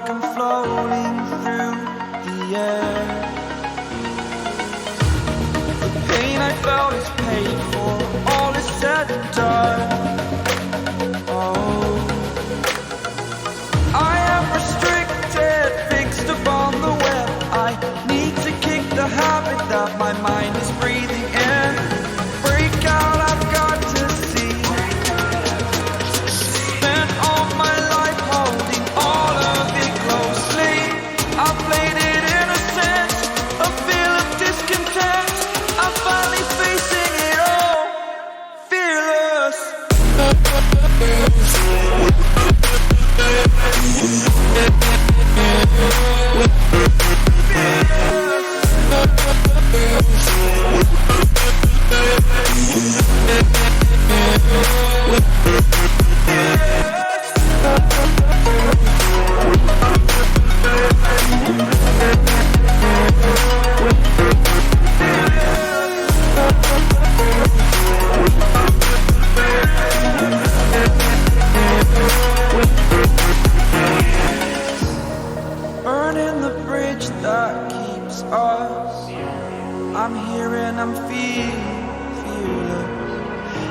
like I'm floating through the air. The pain I felt is paid for, all is said and done. Oh, I am restricted, fixed upon the web. I need to kick the habit that my mind is breathing in. Break out, I've got to see. Spent all my life holding all of it closely. I played it innocent, a feel of discontent. I'm finally facing it all, fearless. Burning the bridge that keeps us. I'm here and I'm feeling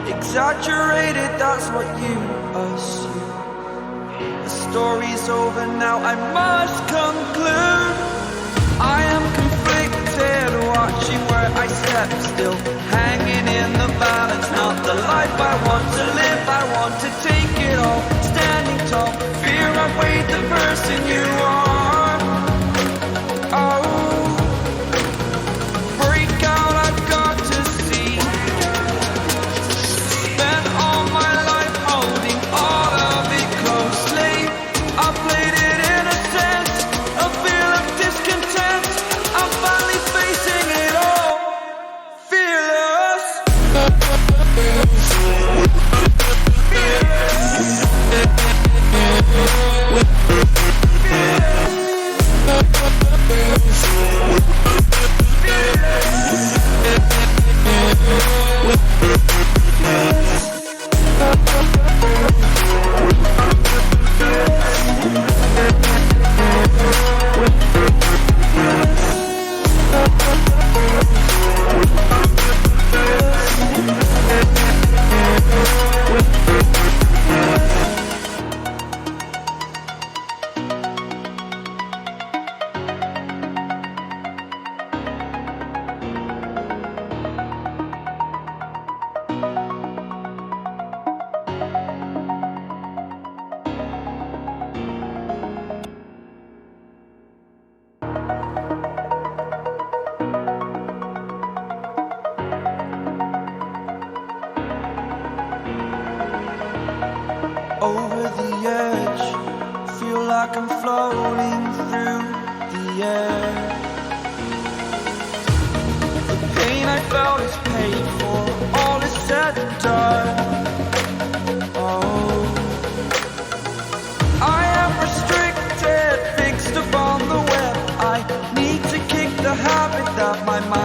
exaggerated, that's what you assume. The story's over now, I must conclude. I am conflicted, watching where I step still, hanging in the balance. Not the life I want to live, I want to take it all. Standing tall, fear I've weighed the person you are. Oh, break out, I've got to see. Spent all my life holding all of it closely. I played it innocent, a feel of discontent. I'm finally facing it all, fearless. Over the edge, feel like I'm floating through the air. The pain I felt is paid for, all is said and done. Oh, I am restricted, fixed upon the web. I need to kick the habit that my mind